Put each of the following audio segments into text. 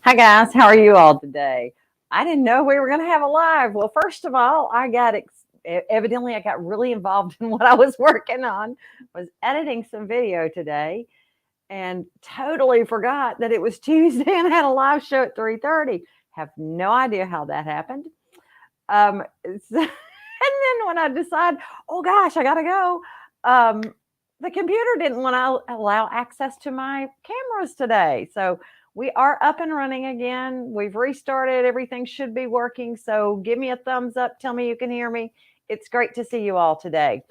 Hi guys, how are you all today? I didn't know we were going to have a live. Well, first of all, evidently I got really involved in what I was working on. Was editing some video today and totally forgot that it was Tuesday and I had a live show at 3:30. Have no idea how that happened. And then when I decide, oh gosh, I got to go. The computer didn't want to allow access to my cameras today. So we are up and running again. We've restarted. Everything should be working. So give me a thumbs up. Tell me you can hear me. It's great to see you all today.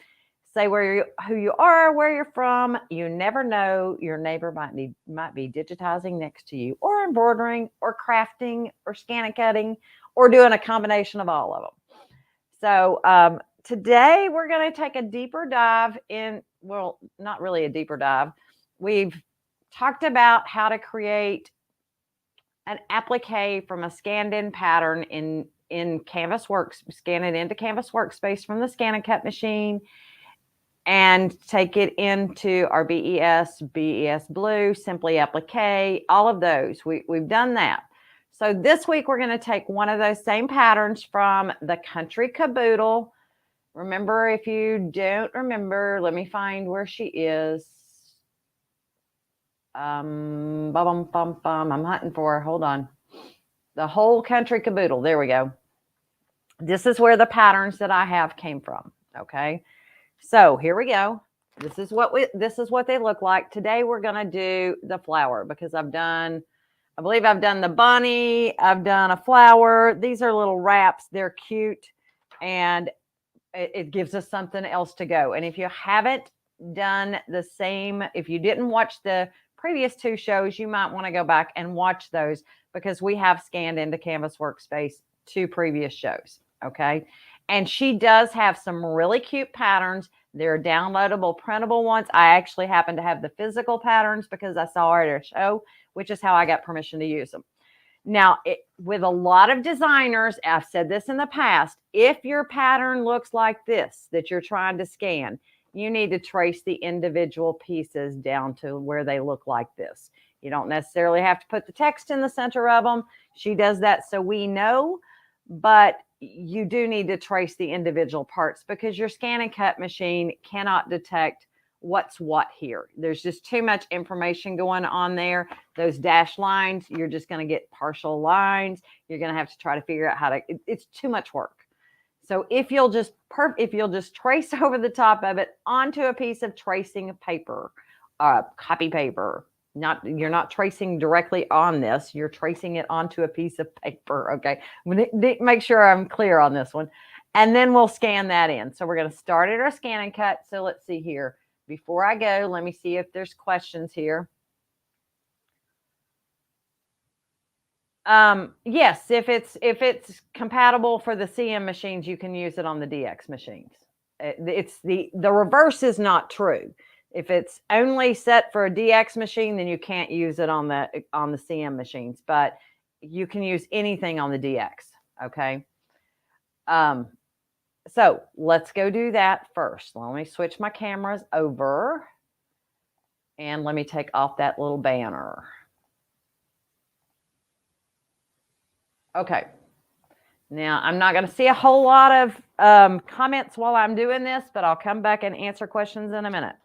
Say who you are, where you're from. You never know. Your neighbor might be digitizing next to you, or embroidering, or crafting, or ScanNCutting, or doing a combination of all of them. So today we're going to take a deeper dive in. Well, not really a deeper dive. We've talked about how to create an applique from a scanned in pattern in CanvasWorks, scan it into CanvasWorkspace from the ScanNCut machine and take it into our BES Blue, Simply Applique, all of those. We've done that. So this week we're going to take one of those same patterns from the Country Caboodle. Remember, if you don't remember, let me find where she is. I'm hunting for her. Hold on. The whole Country Caboodle. There we go. This is where the patterns that I have came from. Okay. So here we go. This is what they look like. Today we're going to do the flower because I believe I've done the bunny. I've done a flower. These are little wraps. They're cute. And it gives us something else to go. And if you haven't done the same, if you didn't watch the previous two shows, you might want to go back and watch those because we have scanned into CanvasWorkspace 2 previous shows. Okay. And she does have some really cute patterns. They're downloadable, printable ones. I actually happen to have the physical patterns because I saw her at a show, which is how I got permission to use them. Now, with a lot of designers, I've said this in the past, if your pattern looks like this that you're trying to scan, you need to trace the individual pieces down to where they look like this. You don't necessarily have to put the text in the center of them. She does that so we know, but you do need to trace the individual parts because your ScanNCut machine cannot detect what's what here. There's just too much information going on there. Those dashed lines, you're just going to get partial lines. You're going to have to try to figure out how to, it's too much work. So if you'll just trace over the top of it onto a piece of tracing paper, copy paper, you're not tracing directly on this, you're tracing it onto a piece of paper. Okay. Make sure I'm clear on this one. And then we'll scan that in. So we're going to start at our ScanNCut. So let's see here. Before I go, let me see if there's questions here. Yes, if it's compatible for the CM machines, you can use it on the DX machines. It's the reverse is not true. If it's only set for a DX machine, then you can't use it on the CM machines, but you can use anything on the DX. Okay. So let's go do that first. Let me switch my cameras over and let me take off that little banner. Okay. Now I'm not going to see a whole lot of comments while I'm doing this, but I'll come back and answer questions in a minute.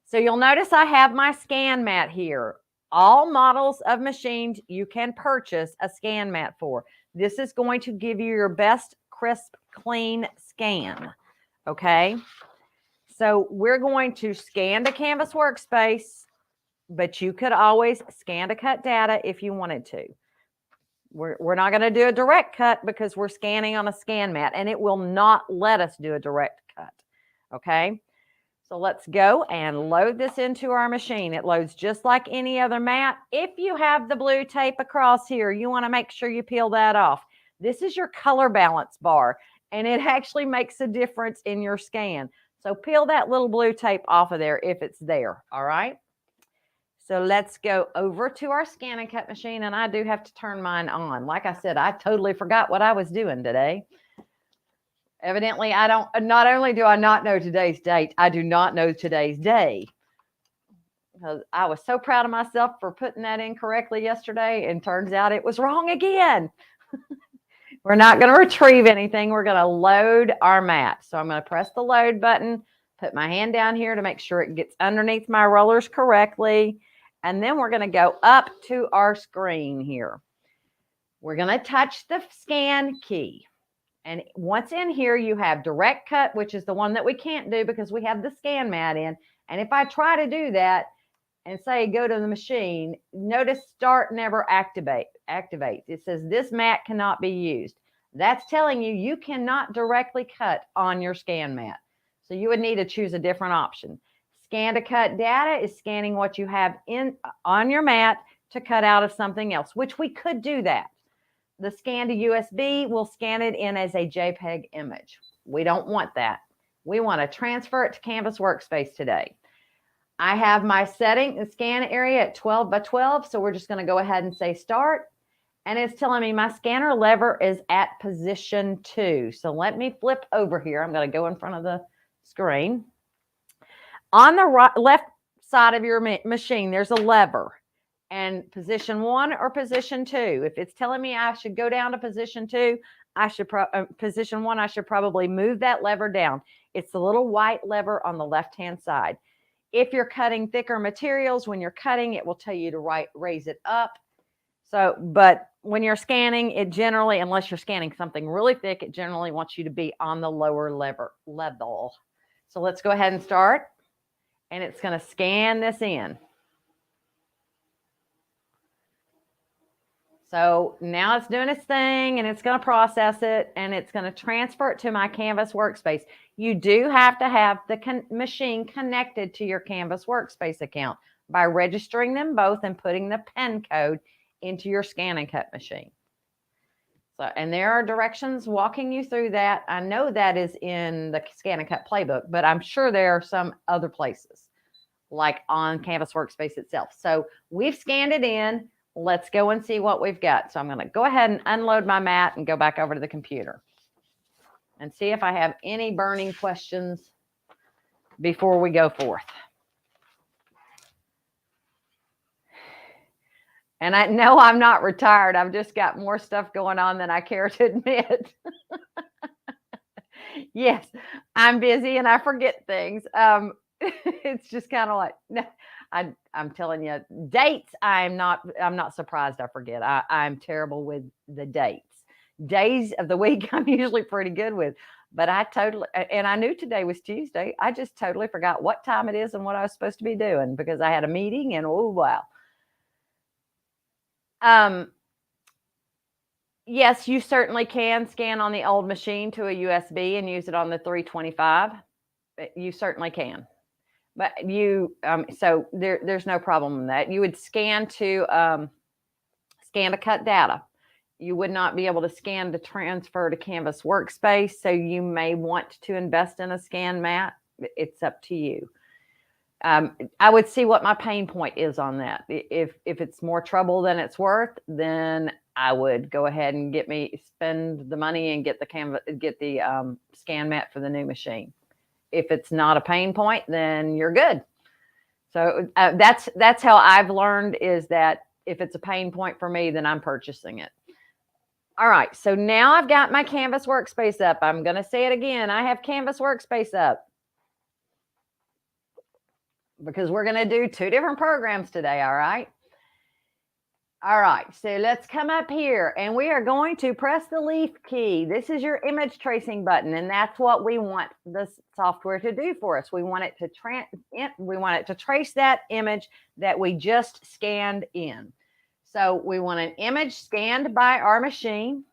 So you'll notice I have my scan mat here. All models of machines you can purchase a scan mat for. This is going to give you your best crisp, clean scan. Okay. So we're going to scan to CanvasWorkspace, but you could always scan to cut data if you wanted to. We're not going to do a direct cut because we're scanning on a scan mat and it will not let us do a direct cut. Okay. So let's go and load this into our machine. It loads just like any other mat. If you have the blue tape across here, you want to make sure you peel that off. This is your color balance bar, and it actually makes a difference in your scan. So peel that little blue tape off of there if it's there, all right? So let's go over to our ScanNCut machine, and I do have to turn mine on. Like I said, I totally forgot what I was doing today. Evidently, not only do I not know today's date, I do not know today's day. I was so proud of myself for putting that in correctly yesterday, and turns out it was wrong again. We're not going to retrieve anything. We're going to load our mat. So I'm going to press the load button, put my hand down here to make sure it gets underneath my rollers correctly. And then we're going to go up to our screen here. We're going to touch the scan key. And once in here, you have direct cut, which is the one that we can't do because we have the scan mat in. And if I try to do that and say go to the machine, notice start never activates. It says this mat cannot be used. That's telling you you cannot directly cut on your scan mat. So you would need to choose a different option. Scan to cut data is scanning what you have on your mat to cut out of something else, which we could do that. The scan to USB will scan it in as a JPEG image. We don't want that. We want to transfer it to CanvasWorkspace today. I have my setting, the scan area at 12 by 12. So we're just going to go ahead and say start. And it's telling me my scanner lever is at position 2. So let me flip over here. I'm going to go in front of the screen. On the left side of your machine, there's a lever. And position 1 or position 2. If it's telling me I should go down to position 2, position 1, I should probably move that lever down. It's the little white lever on the left-hand side. If you're cutting thicker materials, when you're cutting, it will tell you to raise it up. So, but when you're scanning, it generally, unless you're scanning something really thick, it generally wants you to be on the lower level. So let's go ahead and start. And it's going to scan this in. So now it's doing its thing, and it's going to process it, and it's going to transfer it to my CanvasWorkspace. You do have to have the machine connected to your CanvasWorkspace account by registering them both and putting the PIN code into your ScanNCut machine. So, and there are directions walking you through that. I know that is in the ScanNCut playbook, but I'm sure there are some other places, like on CanvasWorkspace itself. So we've scanned it in. Let's go and see what we've got. So I'm going to go ahead and unload my mat and go back over to the computer and see if I have any burning questions before we go forth. And I know I'm not retired. I've just got more stuff going on than I care to admit. Yes, I'm busy and I forget things. It's just kind of like, no, I'm telling you, dates, I'm not surprised I forget. I'm terrible with the dates. Days of the week, I'm usually pretty good with. But and I knew today was Tuesday. I just totally forgot what time it is and what I was supposed to be doing because I had a meeting and oh, wow. Yes, you certainly can scan on the old machine to a USB and use it on the 325. You certainly can. But so there's no problem in that. You would scan to cut data. You would not be able to scan to transfer to CanvasWorkspace. So you may want to invest in a scan mat. It's up to you. I would see what my pain point is on that. If it's more trouble than it's worth, then I would go ahead and spend the money and get the scan mat for the new machine. If it's not a pain point, then you're good. So that's how I've learned, is that if it's a pain point for me, then I'm purchasing it. All right, so now I've got my CanvasWorkspace up. I'm going to say it again. I have CanvasWorkspace up because we're going to do 2 different programs today, all right? All right, so let's come up here and we are going to press the leaf key. This is your image tracing button, and that's what we want the software to do for us. We want it to trace that image that we just scanned in. So we want an image scanned by our machine.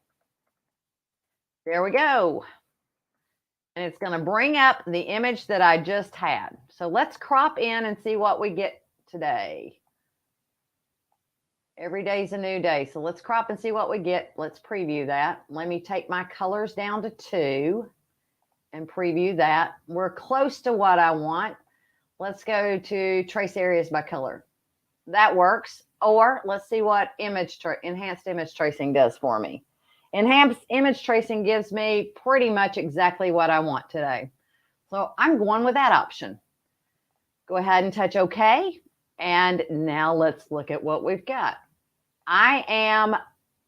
There we go. And it's going to bring up the image that I just had. So let's crop in and see what we get today. Every day's a new day. So let's crop and see what we get. Let's preview that. Let me take my colors down to 2 and preview that. We're close to what I want. Let's go to trace areas by color. That works. Or let's see what enhanced image tracing does for me. Enhanced image tracing gives me pretty much exactly what I want today. So I'm going with that option. Go ahead and touch OK. And now let's look at what we've got. I am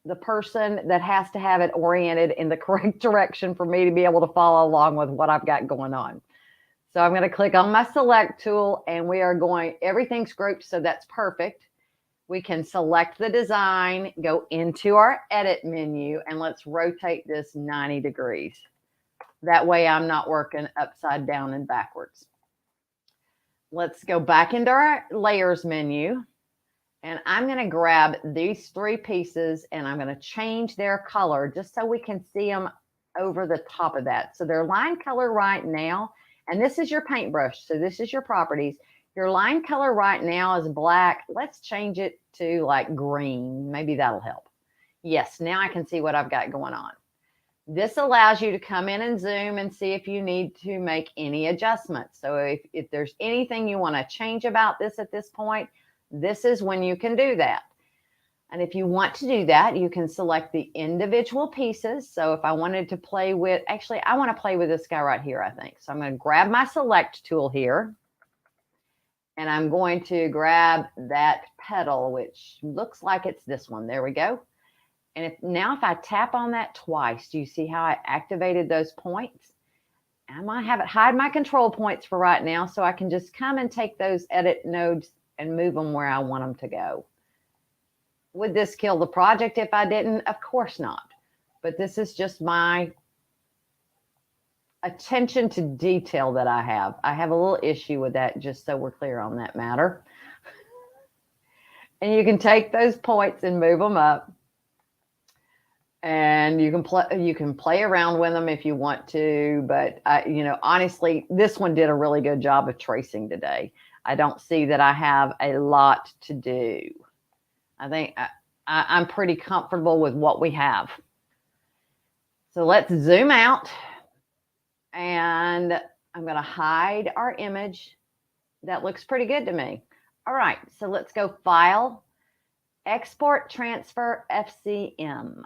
the person that has to have it oriented in the correct direction for me to be able to follow along with what I've got going on. So I'm going to click on my select tool, and we are going, everything's grouped, so that's perfect. We can select the design, go into our edit menu, and let's rotate this 90 degrees. That way I'm not working upside down and backwards. Let's go back into our layers menu, and I'm going to grab these 3 pieces and I'm going to change their color just so we can see them over the top of that. So they're line color right now, and this is your paintbrush. So this is your properties. Your line color right now is black. Let's change it to like green. Maybe that'll help. Yes, now I can see what I've got going on. This allows you to come in and zoom and see if you need to make any adjustments. So if there's anything you want to change about this at this point, this is when you can do that. And if you want to do that, you can select the individual pieces. So if I wanted to play with, actually, I want to play with this guy right here, I think. So I'm going to grab my select tool here, and I'm going to grab that petal, which looks like it's this one. There we go. And now if I tap on that twice, do you see how I activated those points? I'm going to have it hide my control points for right now, so I can just come and take those edit nodes and move them where I want them to go. Would this kill the project if I didn't? Of course not. But this is just my attention to detail that I have. I have a little issue with that, just so we're clear on that matter. And you can take those points and move them up. And you can play around with them if you want to, but you know, honestly, this one did a really good job of tracing today. I don't see that I have a lot to do. I think I'm pretty comfortable with what we have. So let's zoom out, and I'm going to hide our image. That looks pretty good to me. All right, so let's go File, Export Transfer FCM.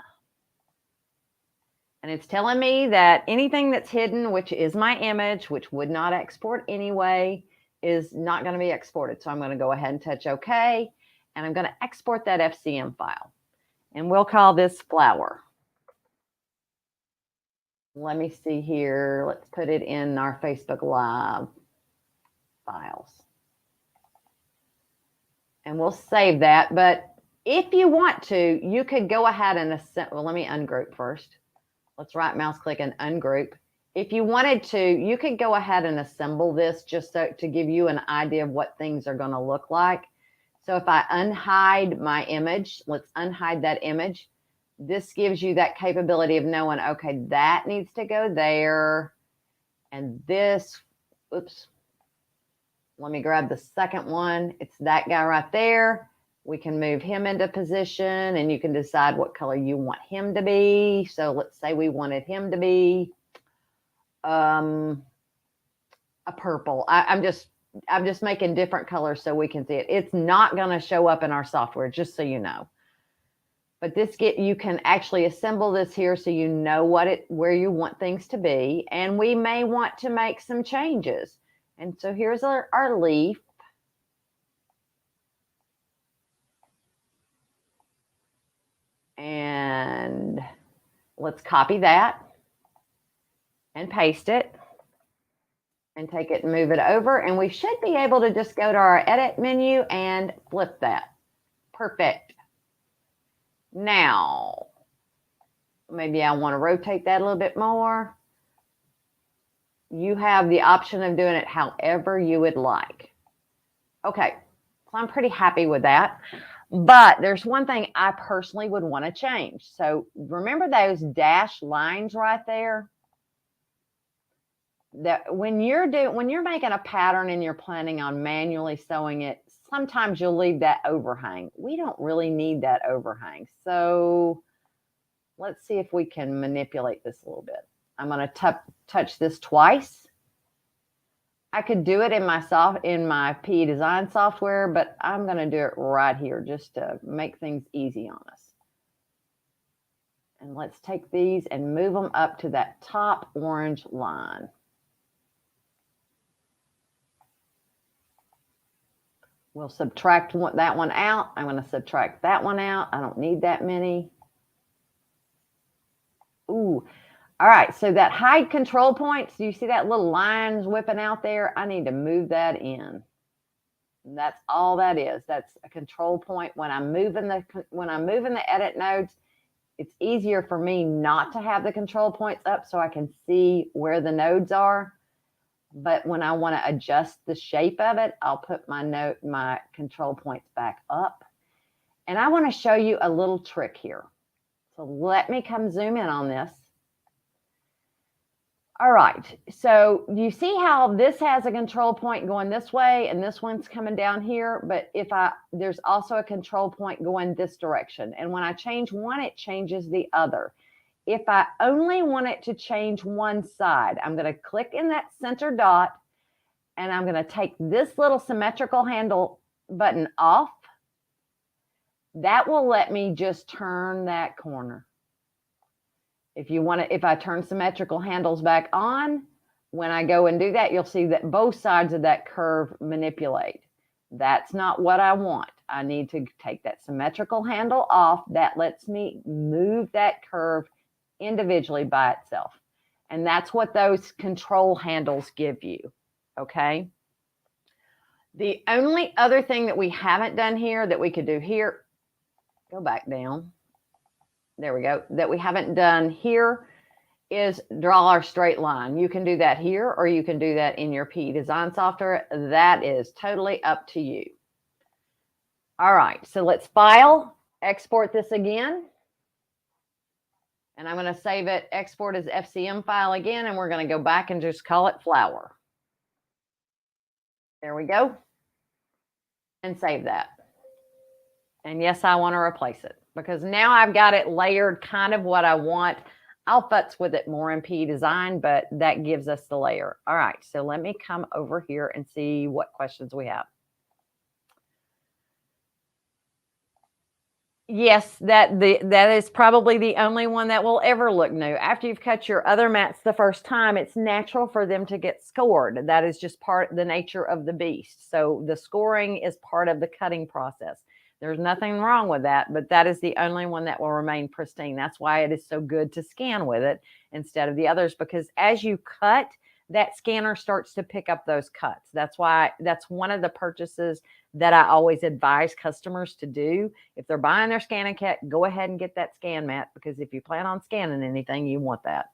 And it's telling me that anything that's hidden, which is my image, which would not export anyway, is not going to be exported. So I'm going to go ahead and touch OK. And I'm going to export that FCM file. And we'll call this flower. Let me see here. Let's put it in our Facebook Live files. And we'll save that. But if you want to, you could go ahead and well, let me ungroup first. Let's right mouse click and ungroup. If you wanted to, you could go ahead and assemble this just so, to give you an idea of what things are going to look like. So if I unhide my image, let's unhide that image. This gives you that capability of knowing, okay, that needs to go there. And this, oops, let me grab the second one. It's that guy right there. We can move him into position, and you can decide what color you want him to be. So let's say we wanted him to be a purple. I'm just making different colors so we can see it. It's not going to show up in our software, just so you know. But you can actually assemble this here so you know where you want things to be, and we may want to make some changes. And so here's our leaf. And let's copy that and paste it and take it and move it over. And we should be able to just go to our edit menu and flip that. Perfect. Now, maybe I want to rotate that a little bit more. You have the option of doing it however you would like. Okay, so I'm pretty happy with that. But there's one thing I personally would want to change. So remember those dashed lines right there? That when you're making a pattern and you're planning on manually sewing it, sometimes you'll leave that overhang. We don't really need that overhang. So let's see if we can manipulate this a little bit. I'm going to touch this twice. I could do it in my PE design software, but I'm going to do it right here just to make things easy on us. And let's take these and move them up to that top orange line. We'll subtract that one out. I'm going to subtract that one out. I don't need that many. Ooh. All right. So that hide control points, do you see that little lines whipping out there? I need to move that in. And that's all that is. That's a control point. When I'm moving the edit nodes, it's easier for me not to have the control points up so I can see where the nodes are. But when I want to adjust the shape of it, I'll put my control points back up. And I want to show you a little trick here. So let me come zoom in on this. All right, so you see how this has a control point going this way and this one's coming down here, but there's also a control point going this direction. And when I change one, it changes the other. If I only want it to change one side, I'm going to click in that center dot and I'm going to take this little symmetrical handle button off. That will let me just turn that corner. If I turn symmetrical handles back on, when I go and do that, you'll see that both sides of that curve manipulate. That's not what I want. I need to take that symmetrical handle off. That lets me move that curve individually by itself. And that's what those control handles give you, okay? The only other thing that we haven't done here that we could do here, go back down. There we go. That we haven't done here is draw our straight line. You can do that here or you can do that in your PE design software. That is totally up to you. All right, so let's file, export this again. And I'm going to save it, export as FCM file again, and we're going to go back and just call it flower. There we go. And save that. And yes, I want to replace it because now I've got it layered kind of what I want. I'll futz with it more in PE design, but that gives us the layer. All right, so let me come over here and see what questions we have. Yes, that is probably the only one that will ever look new. After you've cut your other mats the first time, it's natural for them to get scored. That is just part of the nature of the beast. So the scoring is part of the cutting process. There's nothing wrong with that, but that is the only one that will remain pristine. That's why it is so good to scan with it instead of the others, because as you cut, that scanner starts to pick up those cuts. That's why that's one of the purchases that I always advise customers to do. If they're buying their ScanNCut, go ahead and get that scan mat, because if you plan on scanning anything, you want that.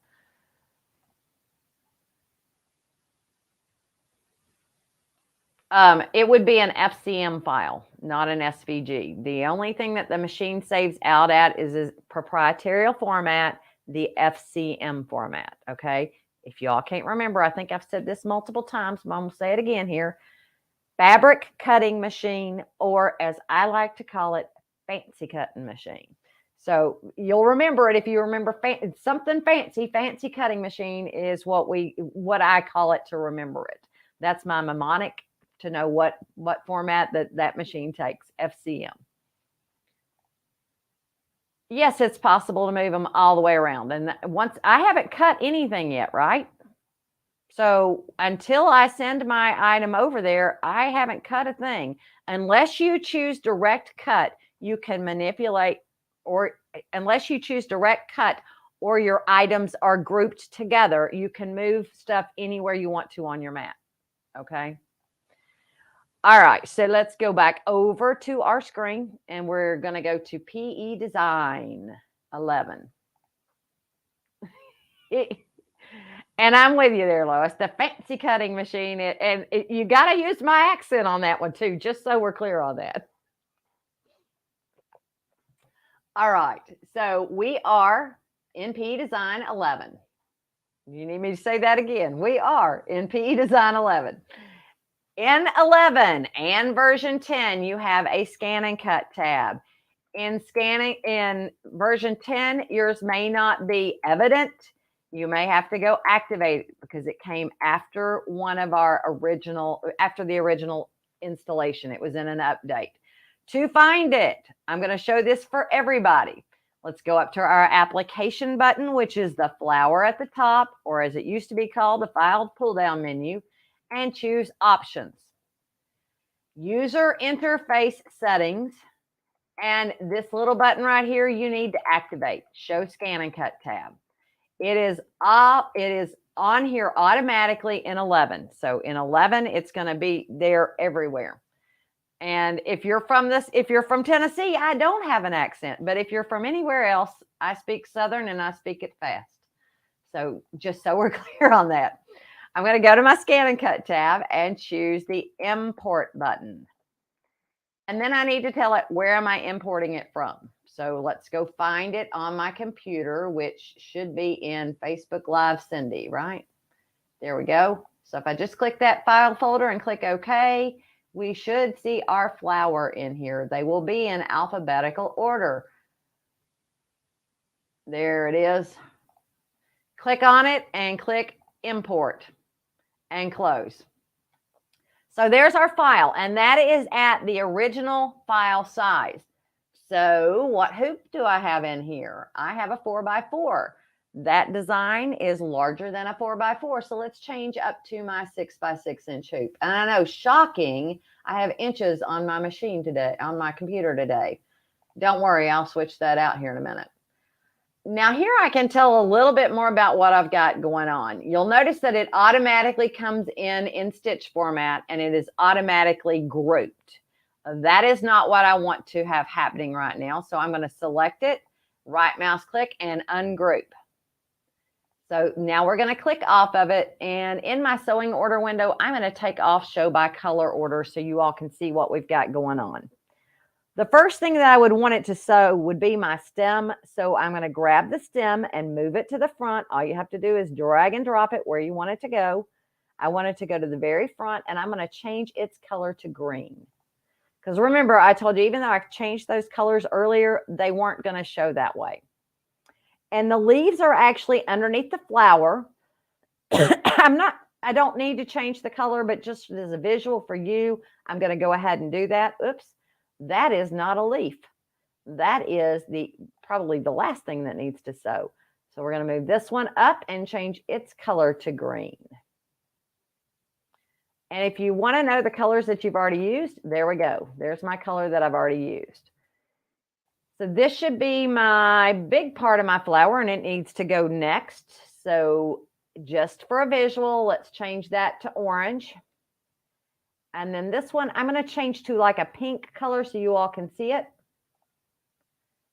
It would be an FCM file, not an SVG. The only thing that the machine saves out at is a proprietary format, the FCM format, okay? If y'all can't remember, I think I've said this multiple times, but I'm going to say it again here. Fabric cutting machine, or as I like to call it, fancy cutting machine. So you'll remember it if you remember something fancy. Fancy cutting machine is what I call it to remember it. That's my mnemonic to know what format that machine takes, FCM. Yes, it's possible to move them all the way around. And once I haven't cut anything yet, right? So until I send my item over there, I haven't cut a thing. Unless you choose direct cut, you can manipulate, or unless you choose direct cut or your items are grouped together, you can move stuff anywhere you want to on your mat. Okay. All right, so let's go back over to our screen and we're going to go to PE Design 11. And I'm with you there, Lois, the fancy cutting machine. You got to use my accent on that one too, just so we're clear on that. All right, so we are in PE Design 11. You need me to say that again. We are in PE Design 11. In 11 and version 10, you have a ScanNCut tab. In version 10, yours may not be evident. You may have to go activate it because it came after after the original installation. It was in an update. To find it, I'm going to show this for everybody. Let's go up to our application button, which is the flower at the top, or as it used to be called, the file pull-down menu, and choose options. User interface settings, and this little button right here you need to activate. Show ScanNCut tab. It is on here automatically in 11. So in 11, it's going to be there everywhere. And if you're from Tennessee, I don't have an accent. But if you're from anywhere else, I speak Southern and I speak it fast. So just so we're clear on that, I'm going to go to my ScanNCut tab and choose the import button. And then I need to tell it, where am I importing it from? So let's go find it on my computer, which should be in Facebook Live Cindy, right? There we go. So if I just click that file folder and click OK, we should see our flower in here. They will be in alphabetical order. There it is. Click on it and click import and close. So there's our file, and that is at the original file size. So what hoop do I have in here? I have a 4x4. That design is larger than a 4x4. So let's change up to my 6x6 inch hoop. And I know, shocking, I have inches on my machine today, on my computer today. Don't worry, I'll switch that out here in a minute. Now here I can tell a little bit more about what I've got going on. You'll notice that it automatically comes in stitch format, and it is automatically grouped. That is not what I want to have happening right now. So I'm going to select it, right mouse click, and ungroup. So now we're going to click off of it. And in my sewing order window, I'm going to take off show by color order so you all can see what we've got going on. The first thing that I would want it to sew would be my stem. So I'm going to grab the stem and move it to the front. All you have to do is drag and drop it where you want it to go. I want it to go to the very front, and I'm going to change its color to green. Because remember, I told you, even though I changed those colors earlier, they weren't going to show that way. And the leaves are actually underneath the flower. I don't need to change the color, but just as a visual for you, I'm going to go ahead and do that. Oops. That is not a leaf. That is probably the last thing that needs to sew. So we're going to move this one up and change its color to green. And if you want to know the colors that you've already used, there we go. There's my color that I've already used. So this should be my big part of my flower, and it needs to go next. So just for a visual, let's change that to orange. And then this one, I'm going to change to like a pink color so you all can see it.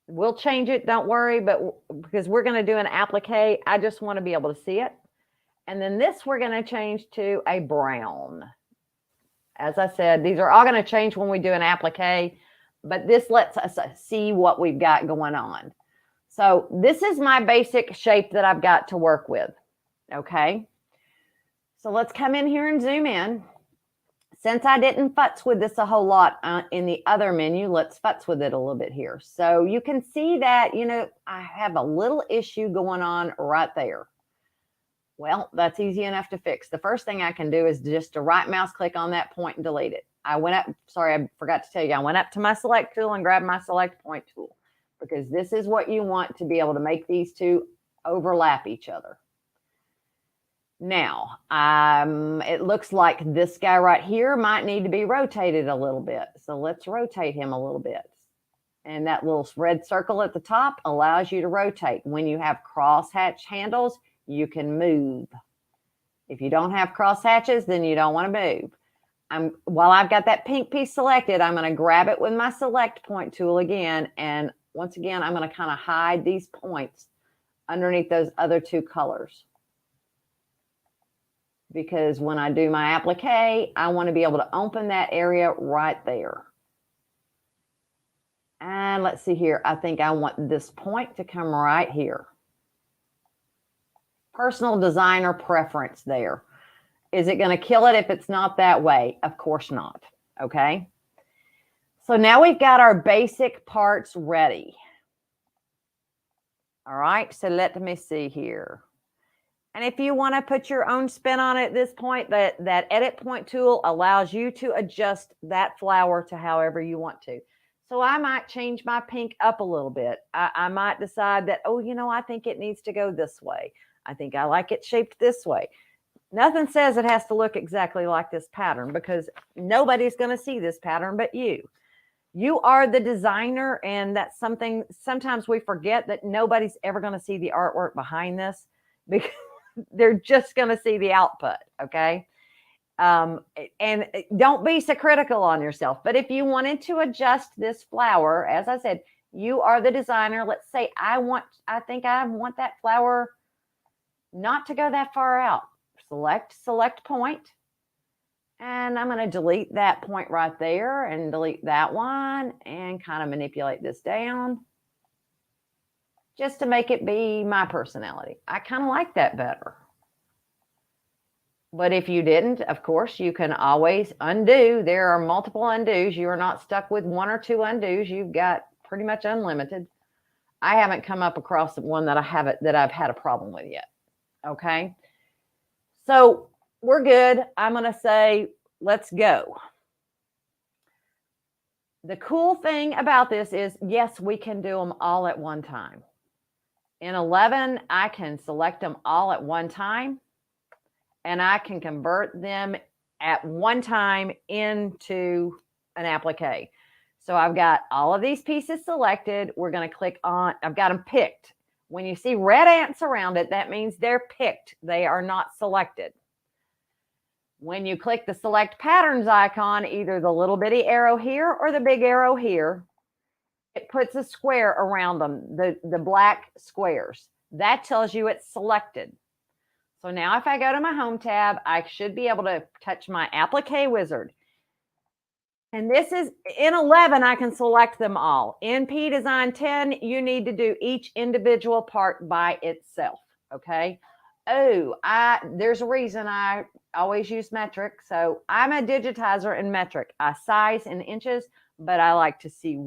We'll change it, don't worry, but because we're going to do an applique, I just want to be able to see it. And then this we're going to change to a brown. As I said, these are all going to change when we do an applique, but this lets us see what we've got going on. So this is my basic shape that I've got to work with. Okay. So let's come in here and zoom in. Since I didn't futz with this a whole lot in the other menu, let's futz with it a little bit here. So you can see that, I have a little issue going on right there. Well, that's easy enough to fix. The first thing I can do is just to right mouse click on that point and delete it. I forgot to tell you, I went up to my select tool and grabbed my select point tool, because this is what you want to be able to make these two overlap each other. Now, it looks like this guy right here might need to be rotated a little bit. So let's rotate him a little bit. And that little red circle at the top allows you to rotate. When you have crosshatch handles, you can move. If you don't have crosshatches, then you don't want to move. While I've got that pink piece selected, I'm going to grab it with my select point tool again. And once again, I'm going to kind of hide these points underneath those other two colors. Because when I do my applique, I want to be able to open that area right there. And let's see here. I think I want this point to come right here. Personal designer preference there. Is it going to kill it if it's not that way? Of course not. Okay. So now we've got our basic parts ready. All right. So let me see here. And if you want to put your own spin on it at this point, that edit point tool allows you to adjust that flower to however you want to. So I might change my pink up a little bit. I might decide that, I think it needs to go this way. I think I like it shaped this way. Nothing says it has to look exactly like this pattern because nobody's going to see this pattern but you. You are the designer, and that's something sometimes we forget, that nobody's ever going to see the artwork behind this because they're just going to see the output, okay? And don't be so critical on yourself. But if you wanted to adjust this flower, as I said, you are the designer. Let's say I think I want that flower not to go that far out. Select point. And I'm going to delete that point right there and delete that one and kind of manipulate this down just to make it be my personality. I kind of like that better. But if you didn't, of course, you can always undo. There are multiple undos. You are not stuck with one or two undos. You've got pretty much unlimited. I haven't come up across one that I've had a problem with yet. Okay. So we're good. I'm going to say, let's go. The cool thing about this is, yes, we can do them all at one time. In 11, I can select them all at one time, and I can convert them at one time into an applique. So I've got all of these pieces selected. We're going to click on, I've got them picked. When you see red ants around it, that means they're picked. They are not selected. When you click the select patterns icon, either the little bitty arrow here or the big arrow here, it puts a square around them, the black squares. That tells you it's selected. So now if I go to my home tab, I should be able to touch my applique wizard. And this is in 11, I can select them all. In P Design 10, you need to do each individual part by itself. Okay. Oh, there's a reason I always use metric. So I'm a digitizer in metric. I size in inches, but I like to see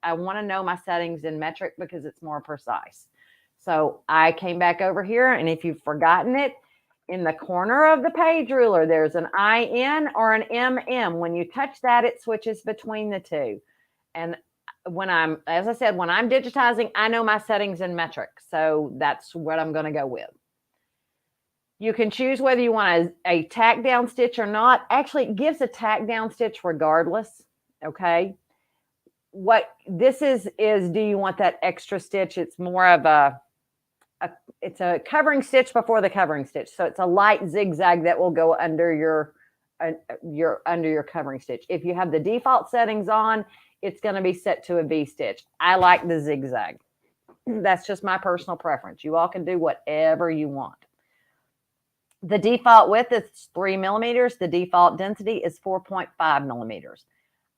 I want to know my settings in metric because it's more precise. So I came back over here, and if you've forgotten it, in the corner of the page ruler, there's an IN or an MM. When you touch that, it switches between the two. And as I said, when I'm digitizing, I know my settings in metric. So that's what I'm going to go with. You can choose whether you want a tack down stitch or not. Actually, it gives a tack down stitch regardless. Okay. What this is do you want that extra stitch? It's more of it's a covering stitch before the covering stitch. So it's a light zigzag that will go under your covering stitch. If you have the default settings on, it's going to be set to a V stitch. I like the zigzag. That's just my personal preference. You all can do whatever you want. The default width is 3 millimeters. The default density is 4.5 millimeters.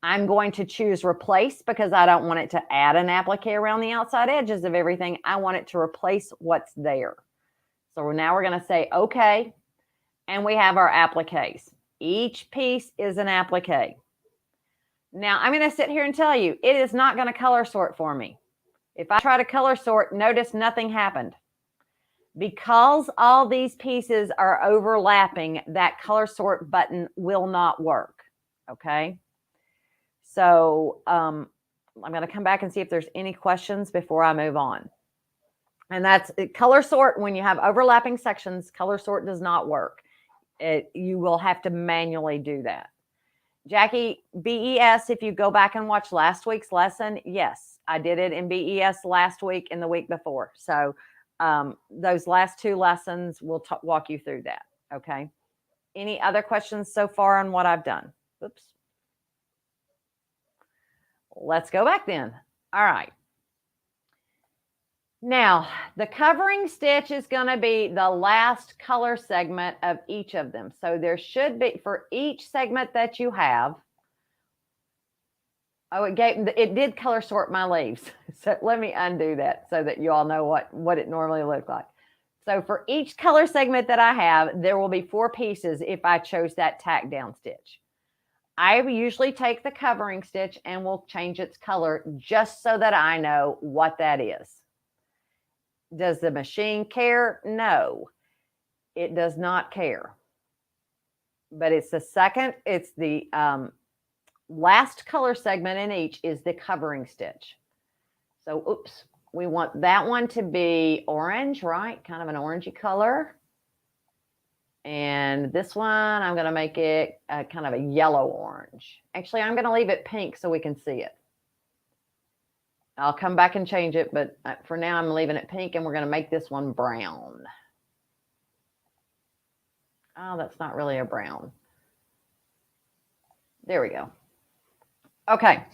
I'm going to choose replace because I don't want it to add an applique around the outside edges of everything. I want it to replace what's there. So now we're going to say okay, and we have our appliques. Each piece is an applique. Now I'm going to sit here and tell you, it is not going to color sort for me. If I try to color sort, notice nothing happened. Because all these pieces are overlapping, that color sort button will not work. Okay. So I'm going to come back and see if there's any questions before I move on. And that's color sort. When you have overlapping sections, color sort does not work. You will have to manually do that. Jackie, BES, if you go back and watch last week's lesson, yes, I did it in BES last week and the week before. So those last two lessons, we'll walk you through that. Okay. Any other questions so far on what I've done? Oops. Let's go back then. All right. Now, the covering stitch is going to be the last color segment of each of them. So there should be, for each segment that you have, it did color sort my leaves. So let me undo that so that you all know what it normally looks like. So for each color segment that I have, there will be 4 pieces if I chose that tack down stitch. I usually take the covering stitch and will change its color just so that I know what that is. Does the machine care? No, it does not care. But it's the last color segment in each is the covering stitch. So, oops, we want that one to be orange, right? Kind of an orangey color. And this one, I'm going to make it kind of a yellow-orange. Actually, I'm going to leave it pink so we can see it. I'll come back and change it, but for now, I'm leaving it pink, and we're going to make this one brown. Oh, that's not really a brown. There we go. Okay.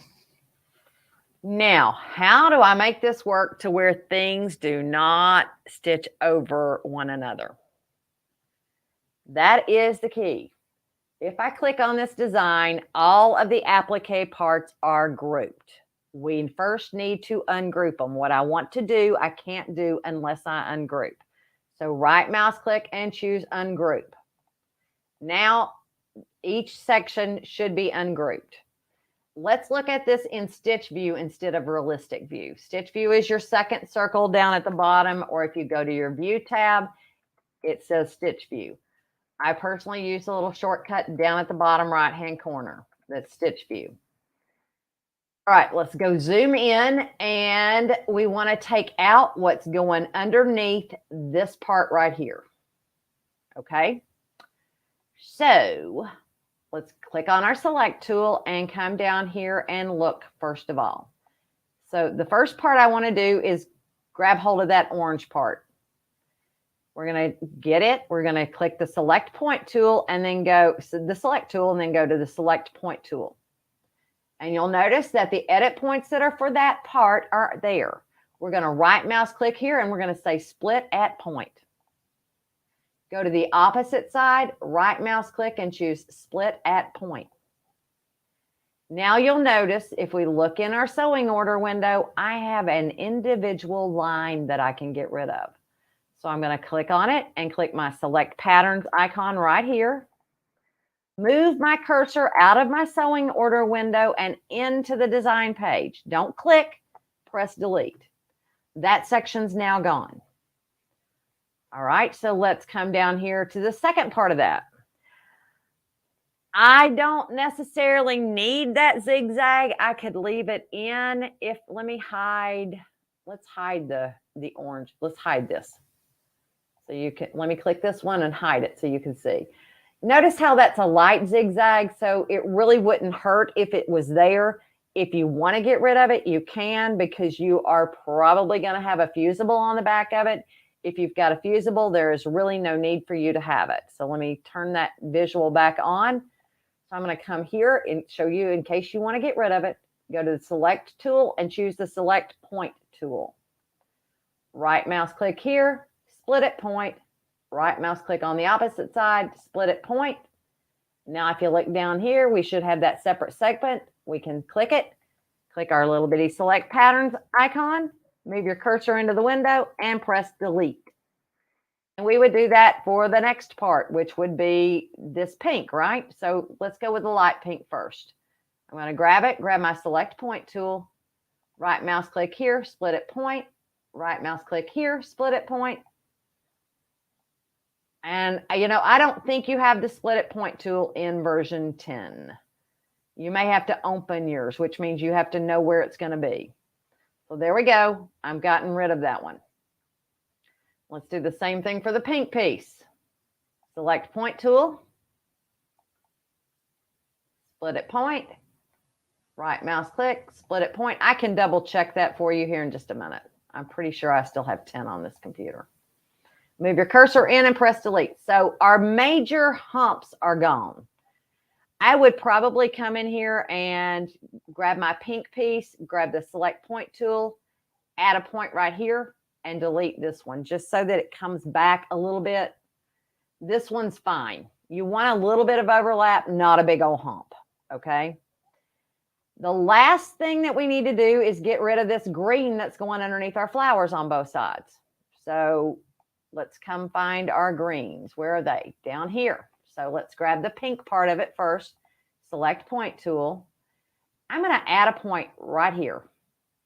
Now, how do I make this work to where things do not stitch over one another? That is the key. If I click on this design, all of the applique parts are grouped. We first need to ungroup them. What I want to do, I can't do unless I ungroup. So right mouse click and choose ungroup. Now, each section should be ungrouped. Let's look at this in stitch view instead of realistic view. Stitch view is your second circle down at the bottom, or if you go to your view tab, it says stitch view. I personally use a little shortcut down at the bottom right-hand corner. That's stitch view. All right, let's go zoom in, and we want to take out what's going underneath this part right here. Okay, so let's click on our select tool and come down here and look first of all. So the first part I want to do is grab hold of that orange part. We're going to get it. We're going to click the select point tool and then go to the select tool and then go to the select point tool. And you'll notice that the edit points that are for that part are there. We're going to right mouse click here and we're going to say split at point. Go to the opposite side, right mouse click and choose split at point. Now you'll notice if we look in our sewing order window, I have an individual line that I can get rid of. So I'm going to click on it and click my select patterns icon right here. Move my cursor out of my sewing order window and into the design page. Don't click, press delete. That section's now gone. All right, so let's come down here to the second part of that. I don't necessarily need that zigzag. I could leave it in if, let me hide, let's hide the orange. Let's hide this. So you can, let me click this one and hide it so you can see. Notice how that's a light zigzag, so it really wouldn't hurt if it was there. If you want to get rid of it, you can, because you are probably going to have a fusible on the back of it. If you've got a fusible, there is really no need for you to have it. So let me turn that visual back on. So I'm going to come here and show you in case you want to get rid of it. Go to the select tool and choose the select point tool. Right mouse click here, split at point. Right mouse click on the opposite side, split at point. Now if you look down here, we should have that separate segment. We can click it, click our little bitty select patterns icon, move your cursor into the window and press delete. And we would do that for the next part, which would be this pink, right? So let's go with the light pink first. I'm going to grab it, grab my select point tool, right mouse click here, split at point, right mouse click here, split at point. And, you know, I don't think you have the split at point tool in version 10. You may have to open yours, which means you have to know where it's going to be. So there we go. I've gotten rid of that one. Let's do the same thing for the pink piece. Select point tool. Split at point. Right mouse click, split at point. I can double check that for you here in just a minute. I'm pretty sure I still have 10 on this computer. Move your cursor in and press delete. So our major humps are gone. I would probably come in here and grab my pink piece, grab the select point tool, add a point right here, and delete this one just so that it comes back a little bit. This one's fine. You want a little bit of overlap, not a big old hump, okay? The last thing that we need to do is get rid of this green that's going underneath our flowers on both sides. So let's come find our greens. Where are they? Down here. So let's grab the pink part of it first. Select point tool. I'm going to add a point right here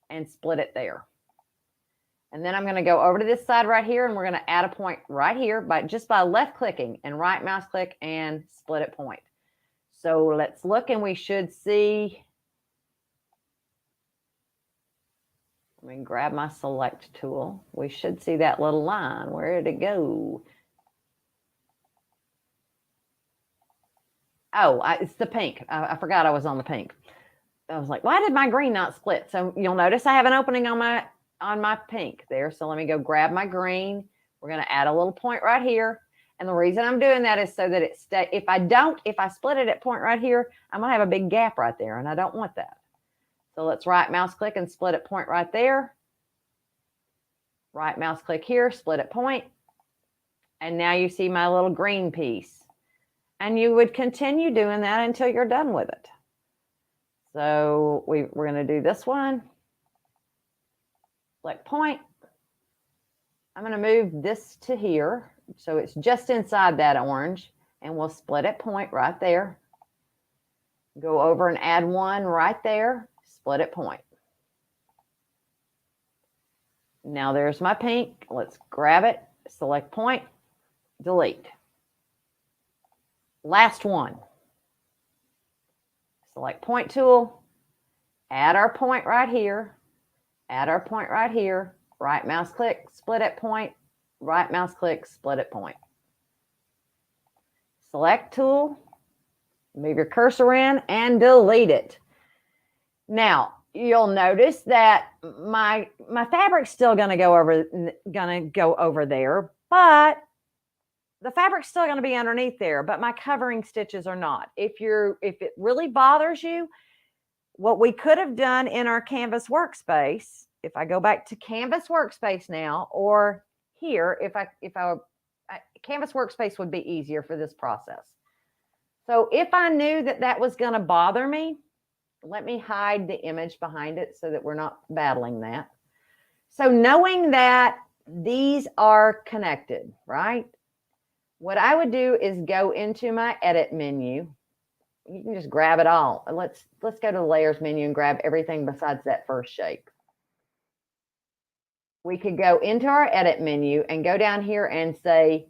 and split it there. And then I'm going to go over to this side right here and we're going to add a point right here just by left clicking and right mouse click and split at point. So let's look and we should see. Let me grab my select tool. We should see that little line. Where did it go? Oh, it's the pink. I forgot I was on the pink. I was like, why did my green not split? So you'll notice I have an opening on my pink there. So let me go grab my green. We're going to add a little point right here. And the reason I'm doing that is so that it stays. If I split it at point right here, I'm going to have a big gap right there, and I don't want that. So let's right mouse click and split at point right there. Right mouse click here, split at point. And now you see my little green piece. And you would continue doing that until you're done with it. So we're going to do this one. Select point. I'm going to move this to here. So it's just inside that orange. And we'll split at point right there. Go over and add one right there. Split at point. Now there's my pink. Let's grab it. Select point. Delete. Last one. Select point tool. Add our point right here. Add our point right here. Right mouse click, split at point. Right mouse click, split at point. Select tool. Move your cursor in and delete it. Now, you'll notice that my fabric's still going to go over there, but the fabric's still going to be underneath there, but my covering stitches are not. If it really bothers you, what we could have done in our Canvas workspace, if I go back to Canvas workspace now, or here, Canvas workspace would be easier for this process. So if I knew that was going to bother me, let me hide the image behind it so that we're not battling that. So knowing that these are connected, right? What I would do is go into my edit menu. You can just grab it all. Let's go to the layers menu and grab everything besides that first shape. We could go into our edit menu and go down here and say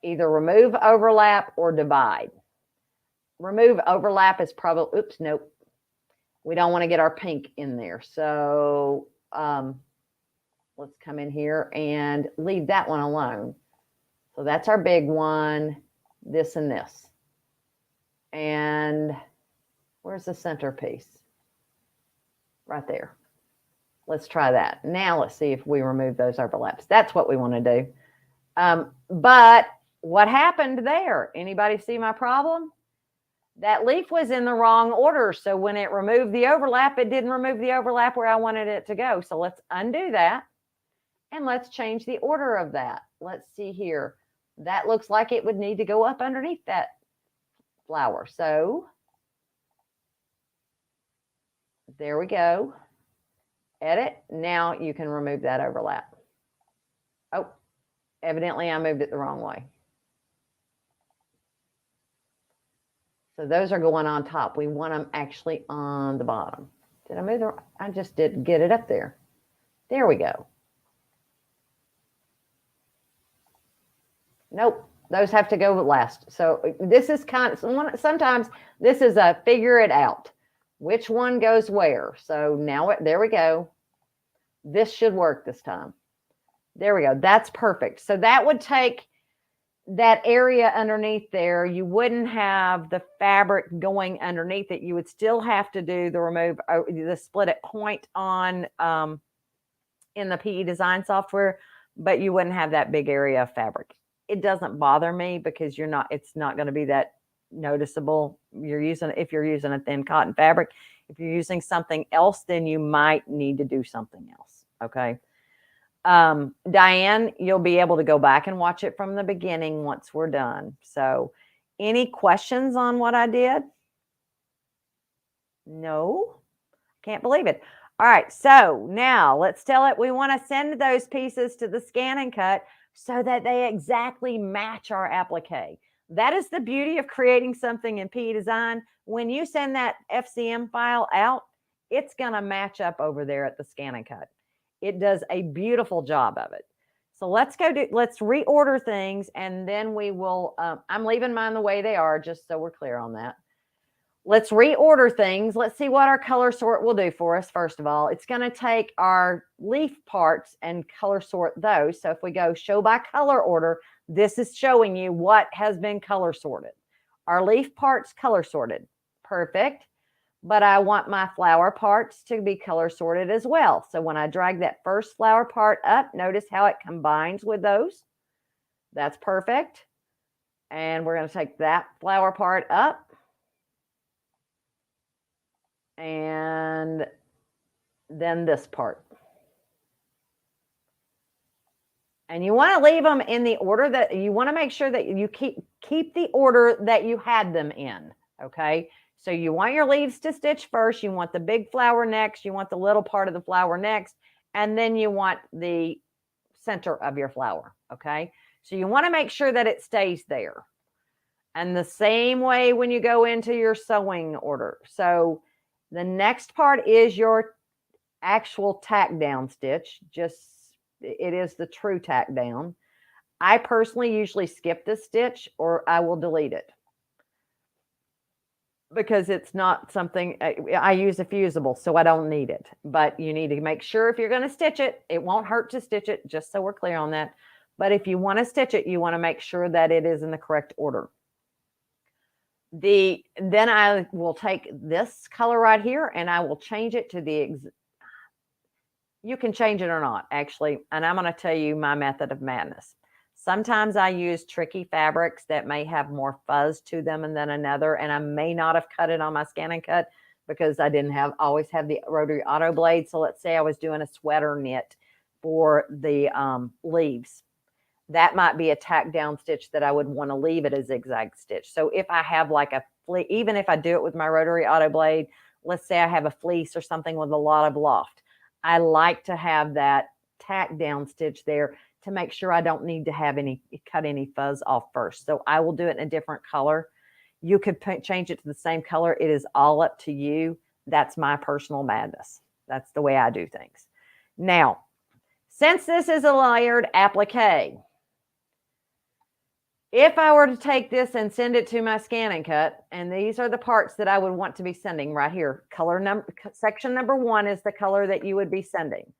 either remove overlap or divide. Remove overlap is probably, oops, nope. We don't want to get our pink in there. So let's come in here and leave that one alone. So that's our big one, this and this. And where's the centerpiece? Right there. Let's try that. Now let's see if we remove those overlaps. That's what we want to do. But what happened there? Anybody see my problem? That leaf was in the wrong order. So when it removed the overlap, it didn't remove the overlap where I wanted it to go. So let's undo that. And let's change the order of that. Let's see here. That looks like it would need to go up underneath that flower. So there we go. Edit. Now you can remove that overlap. Oh, evidently I moved it the wrong way. So those are going on top. We want them actually on the bottom. Did I move the? I just didn't get it up there. There we go. Nope, those have to go last. So this is kind of, sometimes this is a figure it out. Which one goes where? So now, there we go. This should work this time. There we go. That's perfect. So that would take that area underneath there. You wouldn't have the fabric going underneath it. You would still have to do the split at point on in the PE design software, but you wouldn't have that big area of fabric. It doesn't bother me because it's not going to be that noticeable. If you're using a thin cotton fabric. If you're using something else, then you might need to do something else. Okay. Diane, you'll be able to go back and watch it from the beginning once we're done. So any questions on what I did? No, can't believe it. All right. So now let's tell it. We want to send those pieces to the ScanNCut so that they exactly match our applique. That is the beauty of creating something in PE Design. When you send that FCM file out, it's going to match up over there at the ScanNCut. It does a beautiful job of it. So let's reorder things, and then we will, I'm leaving mine the way they are, just so we're clear on that. Let's reorder things. Let's see what our color sort will do for us. First of all, it's going to take our leaf parts and color sort those. So if we go show by color order, this is showing you what has been color sorted. Are leaf parts color sorted? Perfect. But I want my flower parts to be color sorted as well. So when I drag that first flower part up, notice how it combines with those. That's perfect. And we're going to take that flower part up. And then this part. And you want to leave them in the order that you want to make sure that you keep the order that you had them in. Okay. So you want your leaves to stitch first. You want the big flower next. You want the little part of the flower next. And then you want the center of your flower. Okay. So you want to make sure that it stays there. And the same way when you go into your sewing order. So the next part is your actual tack down stitch. It is the true tack down. I personally usually skip this stitch or I will delete it because it's not something I use a fusible, so I don't need it. But you need to make sure if you're going to stitch it, it won't hurt to stitch it, just so we're clear on that. But if you want to stitch it, you want to make sure that it is in the correct order. Then I will take this color right here and I will change it to you can change it or not, actually. And I'm going to tell you my method of madness. Sometimes I use tricky fabrics that may have more fuzz to them than another. And I may not have cut it on my ScanNCut because I didn't always have the rotary auto blade. So let's say I was doing a sweater knit for the leaves. That might be a tack down stitch that I would want to leave it a zigzag stitch. So if I have like even if I do it with my rotary auto blade, let's say I have a fleece or something with a lot of loft, I like to have that tack down stitch there to make sure I don't need to cut any fuzz off first. So I will do it in a different color. You could change it to the same color. It is all up to you. That's my personal madness. That's the way I do things. Now, since this is a layered applique, if I were to take this and send it to my ScanNCut, and these are the parts that I would want to be sending right here. Section number 1 is the color that you would be sending.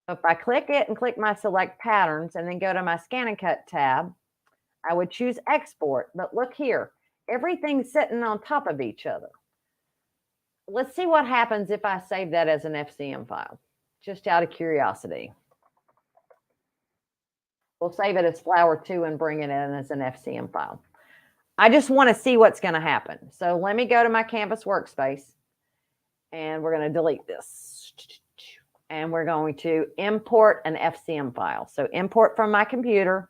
So if I click it and click my select patterns and then go to my ScanNCut tab, I would choose export. But look here, everything's sitting on top of each other. Let's see what happens if I save that as an FCM file, just out of curiosity. We'll save it as flower 2 and bring it in as an FCM file. I just want to see what's going to happen. So let me go to my CanvasWorkspace and we're going to delete this. And we're going to import an FCM file. So import from my computer.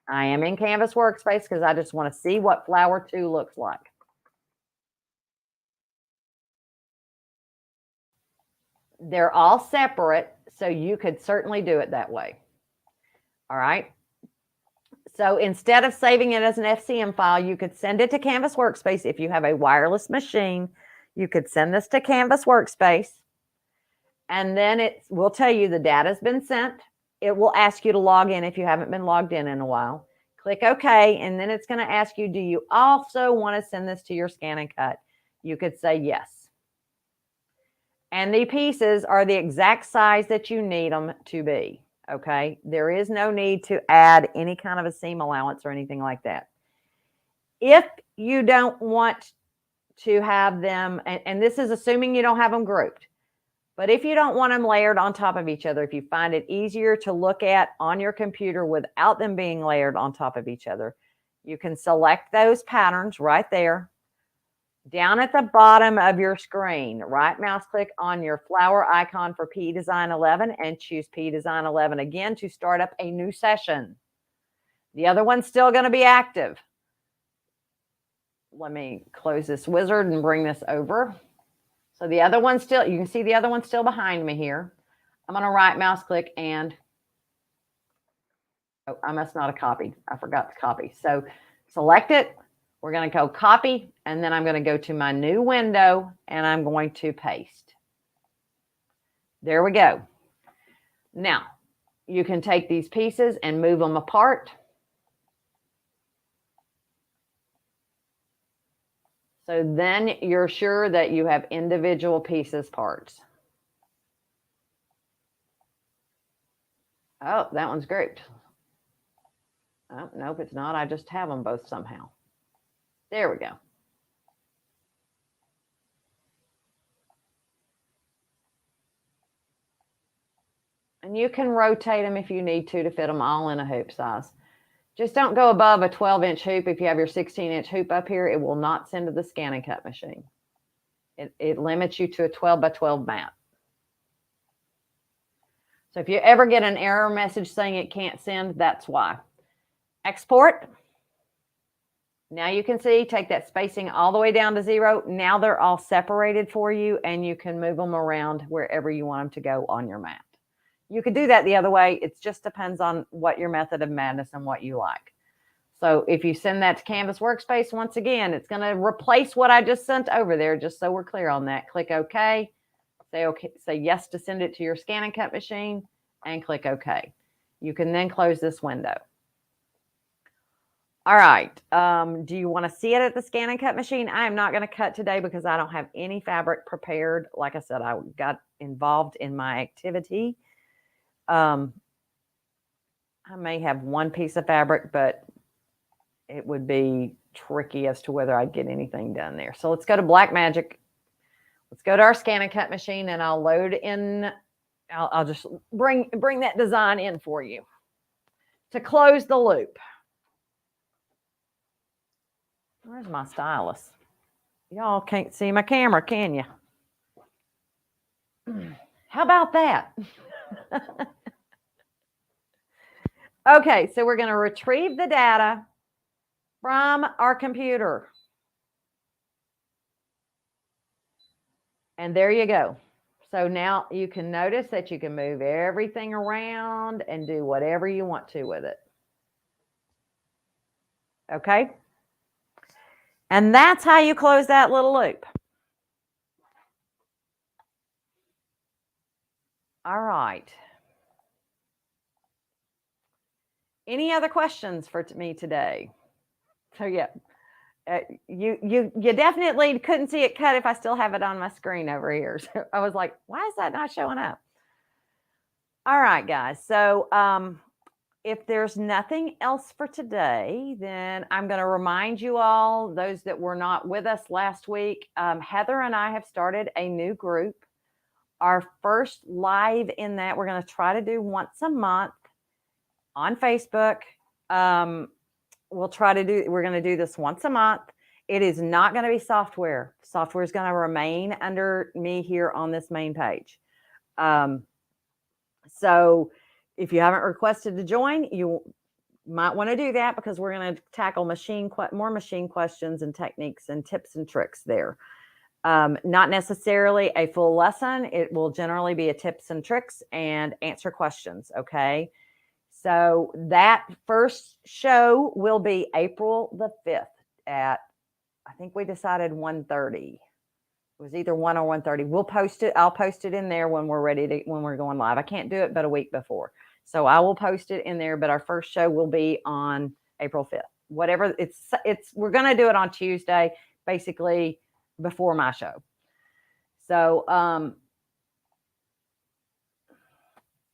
I am in CanvasWorkspace because I just want to see what flower 2 looks like. They're all separate, so you could certainly do it that way. All right. So instead of saving it as an FCM file, you could send it to CanvasWorkspace. If you have a wireless machine, you could send this to CanvasWorkspace. And then it will tell you the data has been sent. It will ask you to log in if you haven't been logged in a while. Click OK. And then it's going to ask you, do you also want to send this to your ScanNCut? You could say yes. And the pieces are the exact size that you need them to be. Okay, there is no need to add any kind of a seam allowance or anything like that. If you don't want to have them, and this is assuming you don't have them grouped, but if you don't want them layered on top of each other, if you find it easier to look at on your computer without them being layered on top of each other, you can select those patterns right there. Down at the bottom of your screen, right mouse click on your flower icon for P Design 11 and choose P Design 11 again to start up a new session. The other one's still going to be active. Let me close this wizard and bring this over. So the other one's still, you can see the other one's still behind me here. I'm going to right mouse click and, oh, I must not have copied. I forgot to copy. So select it. We're going to go copy, and then I'm going to go to my new window, and I'm going to paste. There we go. Now, you can take these pieces and move them apart. So then you're sure that you have individual pieces parts. Oh, that one's grouped. Oh, nope, it's not. I just have them both somehow. There we go. And you can rotate them if you need to fit them all in a hoop size. Just don't go above a 12-inch hoop. If you have your 16-inch hoop up here, it will not send to the ScanNCut machine. It limits you to a 12 by 12 mat. So if you ever get an error message saying it can't send, that's why. Export. Now you can see, take that spacing all the way down to 0. Now they're all separated for you, and you can move them around wherever you want them to go on your mat. You could do that the other way. It just depends on what your method of madness and what you like. So if you send that to CanvasWorkspace, once again, it's going to replace what I just sent over there, just so we're clear on that. Click OK. Say yes to send it to your ScanNCut machine, and click OK. You can then close this window. All right. Do you want to see it at the ScanNCut machine? I am not going to cut today because I don't have any fabric prepared. Like I said, I got involved in my activity. I may have one piece of fabric, but it would be tricky as to whether I'd get anything done there. So let's go to Blackmagic. Let's go to our ScanNCut machine, and I'll load in. I'll just bring that design in for you to close the loop. Where's my stylus? Y'all can't see my camera, can you? How about that? Okay, so we're going to retrieve the data from our computer. And there you go. So now you can notice that you can move everything around and do whatever you want to with it. Okay? And that's how you close that little loop. All right. Any other questions for me today? So yeah, you definitely couldn't see it cut if I still have it on my screen over here. So I was like, why is that not showing up? All right, guys. So if there's nothing else for today, then I'm going to remind you all, those that were not with us last week, Heather and I have started a new group. Our first live in that we're going to try to do once a month on Facebook. We're going to do this once a month. It is not going to be software. Software is going to remain under me here on this main page. So if you haven't requested to join, you might want to do that, because we're going to tackle more machine questions and techniques and tips and tricks there. Not necessarily a full lesson. It will generally be a tips and tricks and answer questions. Okay. So that first show will be April the 5th at, I think we decided 1:30. It was either 1 or 1:30. We'll post it. I'll post it in there when we're going live. I can't do it but a week before. So I will post it in there, but our first show will be on April 5th. Whatever we're going to do it on Tuesday, basically before my show. So,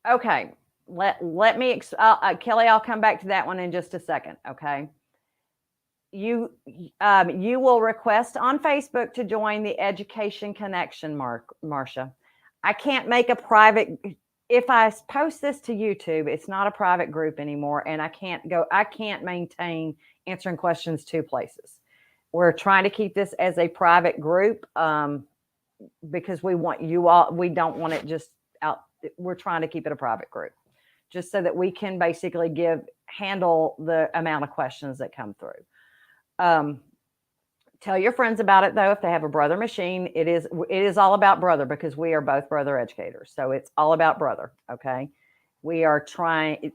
okay. Let me, Kelly, I'll come back to that one in just a second. Okay. You will request on Facebook to join the Education Connection, Marcia. I can't make a private, if I post this to YouTube, it's not a private group anymore. And I can't maintain answering questions 2 places. We're trying to keep this as a private group, because we want you all, we don't want it just out. We're trying to keep it a private group, just so that we can basically handle the amount of questions that come through. Tell your friends about it, though, if they have a Brother machine. It is all about Brother, because we are both Brother educators. So it's all about Brother. Okay. We are trying,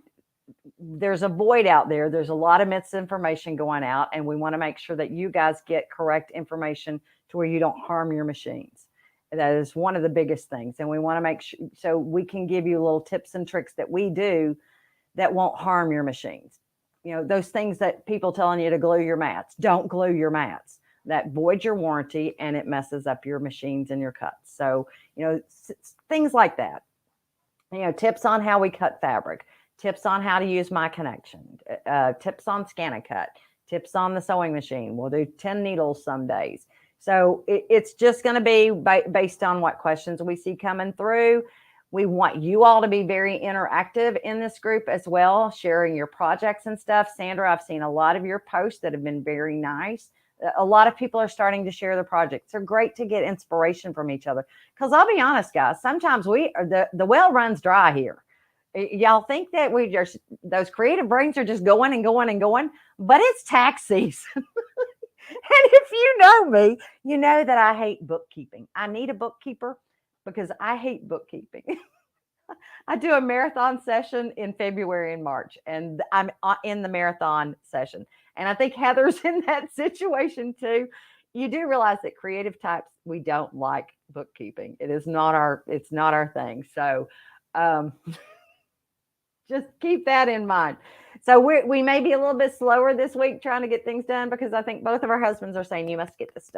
there's a void out there. There's a lot of misinformation going out, and we want to make sure that you guys get correct information to where you don't harm your machines. That is one of the biggest things. And we want to make sure, so we can give you little tips and tricks that we do that won't harm your machines. You know, those things that people telling you to glue your mats, don't glue your mats. That voids your warranty, and it messes up your machines and your cuts. So, you know, things like that. You know, tips on how we cut fabric, tips on how to use my connection, tips on ScanNCut, tips on the sewing machine. We'll do 10 needles some days. So it's just going to be based on what questions we see coming through. We want you all to be very interactive in this group as well, sharing your projects and stuff. Sandra, I've seen a lot of your posts that have been very nice. A lot of people are starting to share their projects. They're great to get inspiration from each other. Because I'll be honest, guys, sometimes the well runs dry here. Y'all think that those creative brains are just going and going and going, but it's tax season. And if you know me, you know that I hate bookkeeping. I need a bookkeeper because I hate bookkeeping. I do a marathon session in February and March, and I'm in the marathon session. And I think Heather's in that situation too. You do realize that creative types, we don't like bookkeeping. It's not our thing. So just keep that in mind. So we may be a little bit slower this week trying to get things done because I think both of our husbands are saying you must get this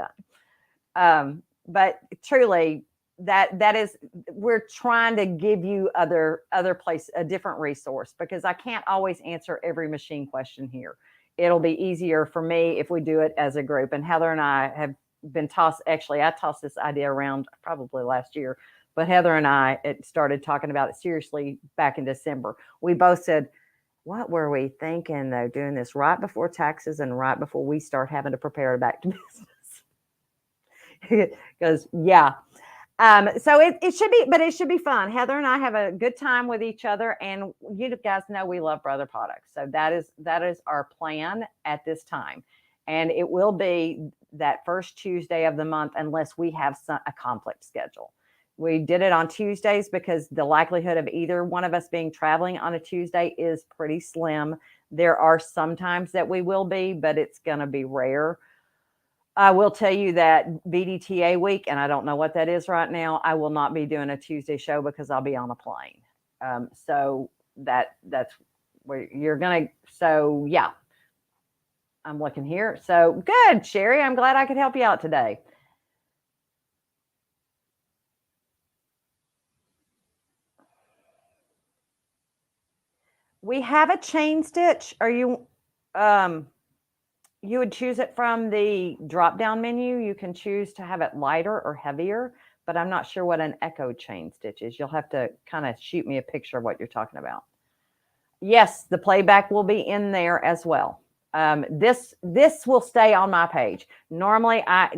done. But truly, that is, we're trying to give you other place, a different resource, because I can't always answer every machine question here. It'll be easier for me if we do it as a group. And Heather and I have been I tossed this idea around probably last year, but Heather and I started talking about it seriously back in December. We both said, what were we thinking though, doing this right before taxes and right before we start having to prepare back to business? Because yeah. So it should be fun. Heather and I have a good time with each other, and you guys know we love Brother Products. So that is our plan at this time. And it will be that first Tuesday of the month unless we have a conflict schedule. We did it on Tuesdays because the likelihood of either one of us being traveling on a Tuesday is pretty slim. There are some times that we will be, but it's going to be rare. I will tell you that BDTA week, and I don't know what that is right now, I will not be doing a Tuesday show because I'll be on a plane. So that's where you're going to, so yeah, I'm looking here. So good, Sherry. I'm glad I could help you out today. We have a chain stitch. Are you, you would choose it from the drop-down menu. You can choose to have it lighter or heavier, but I'm not sure what an echo chain stitch is. You'll have to kind of shoot me a picture of what you're talking about. Yes, the playback will be in there as well. This will stay on my page. Normally, I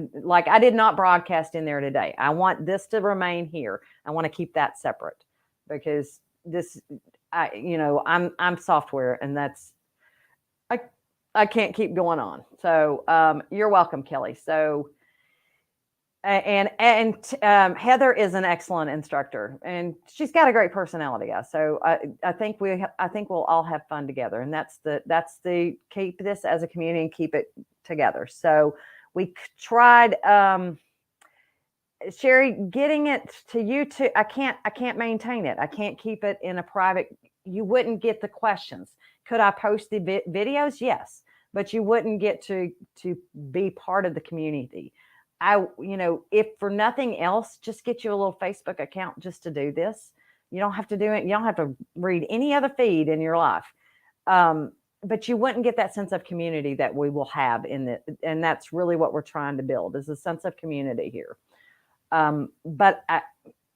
did not broadcast in there today. I want this to remain here. I want to keep that separate because I'm software, and that's, I can't keep going on. So you're welcome, Kelly. So and Heather is an excellent instructor, and she's got a great personality, guys. So I think we'll all have fun together, and that's the keep this as a community and keep it together. So we tried, Sherry, getting it to YouTube. I can't maintain it. I can't keep it in a private. You wouldn't get the questions. Could I post the videos? Yes, but you wouldn't get to be part of the community. If for nothing else, just get you a little Facebook account just to do this. You don't have to do it. You don't have to read any other feed in your life. But you wouldn't get that sense of community that we will have in it. And that's really what we're trying to build, is a sense of community here. But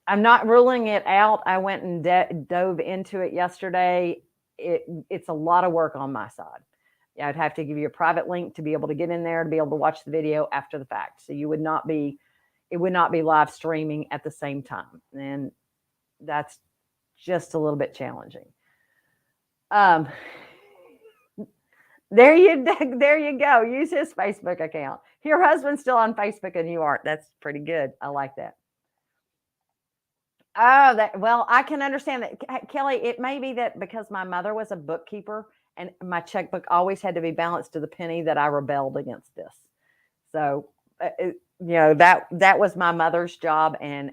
I'm not ruling it out. I went and dove into it yesterday. It's a lot of work on my side. I'd have to give you a private link to be able to get in there, to be able to watch the video after the fact. So it would not be live streaming at the same time. And that's just a little bit challenging. There you go. Use his Facebook account. Your husband's still on Facebook and you aren't. That's pretty good. I like that. Oh, well, I can understand that, Kelly. It may be that because my mother was a bookkeeper and my checkbook always had to be balanced to the penny, that I rebelled against this. So, that was my mother's job, and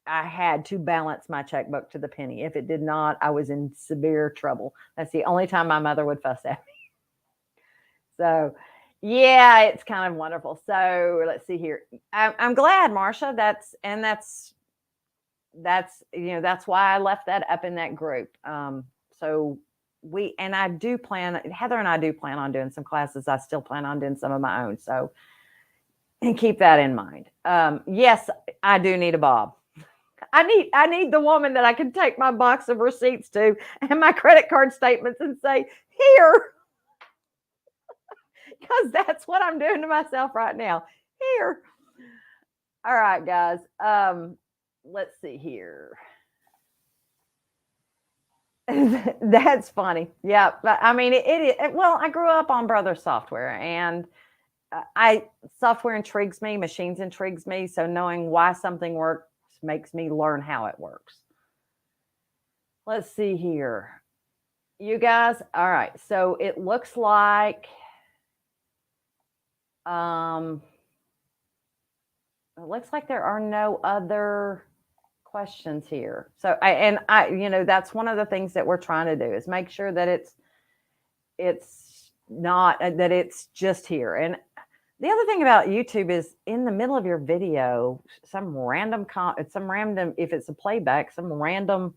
I had to balance my checkbook to the penny. If it did not, I was in severe trouble. That's the only time my mother would fuss at me. So, yeah, it's kind of wonderful. So let's see here. I'm glad, Marsha. That's why I left that up in that group. So I do plan, Heather and I do plan on doing some classes. I still plan on doing some of my own. So, and keep that in mind. Yes, I do need a Bob. I need the woman that I can take my box of receipts to and my credit card statements and say, here, because that's what I'm doing to myself right now. Here. All right, guys. Let's see here. That's funny. Yeah, but I mean, well, I grew up on Brothersoftware, and software intrigues me, machines intrigues me. So knowing why something works makes me learn how it works. Let's see here, you guys. All right, so it looks like there are no other questions here. So that's one of the things that we're trying to do is make sure that it's not that it's just here. And the other thing about YouTube is in the middle of your video, some random, if it's a playback, some random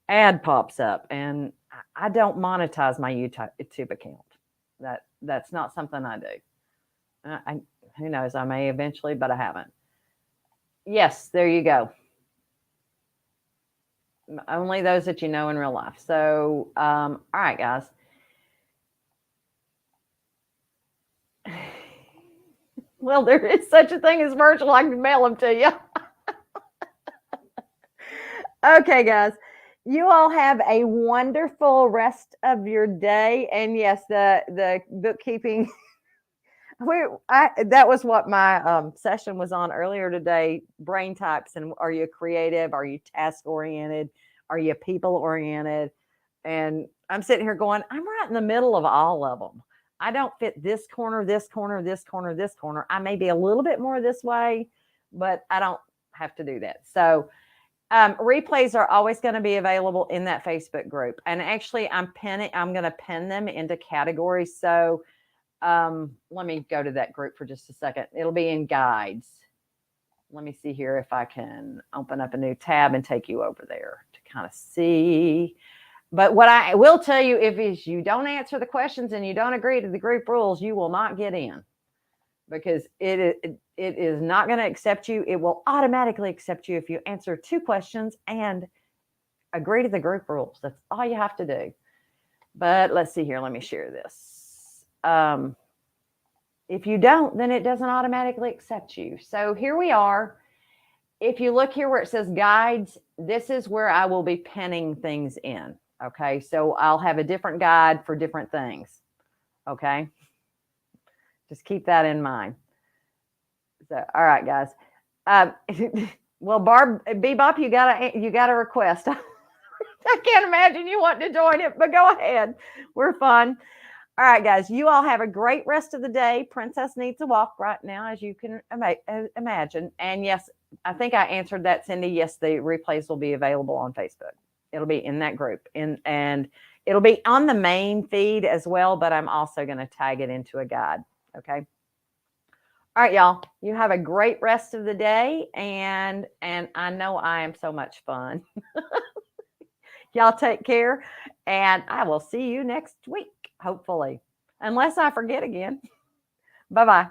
ad pops up, and I don't monetize my YouTube account. That's not something I do. Who knows? I may eventually, but I haven't. Yes, there you go. Only those that you know in real life. So, all right, guys. Well, there is such a thing as virtual. I can mail them to you. Okay, guys. You all have a wonderful rest of your day. And yes, the bookkeeping. That was what my session was on earlier today. Brain types, and are you creative? Are you task oriented? Are you people oriented? And I'm sitting here going, I'm right in the middle of all of them. I don't fit this corner, this corner, this corner, this corner. I may be a little bit more this way, but I don't have to do that. So replays are always going to be available in that Facebook group. And actually, I'm going to pin them into categories. So let me go to that group for just a second. It'll be in guides. Let me see here if I can open up a new tab and take you over there to kind of see. But what I will tell you, if you don't answer the questions and you don't agree to the group rules, you will not get in, because it is not going to accept you. It will automatically accept you if you answer 2 questions and agree to the group rules. That's all you have to do. But let's see here. Let me share this. If you don't, then it doesn't automatically accept you. So here we are. If you look here where it says guides, this is where I will be pinning things in. Okay, so I'll have a different guide for different things. Okay, just keep that in mind. So, all right, guys. Well, Bebop, you got a request. I can't imagine you want to join it, but go ahead. We're fun. All right, guys, you all have a great rest of the day. Princess needs a walk right now, as you can imagine. And yes, I think I answered that, Cindy. Yes, the replays will be available on Facebook. It'll be in that group, and it'll be on the main feed as well, but I'm also going to tag it into a guide. Okay. All right, y'all, you have a great rest of the day. And I know I am so much fun. Y'all take care, and I will see you next week, hopefully, unless I forget again. Bye-bye.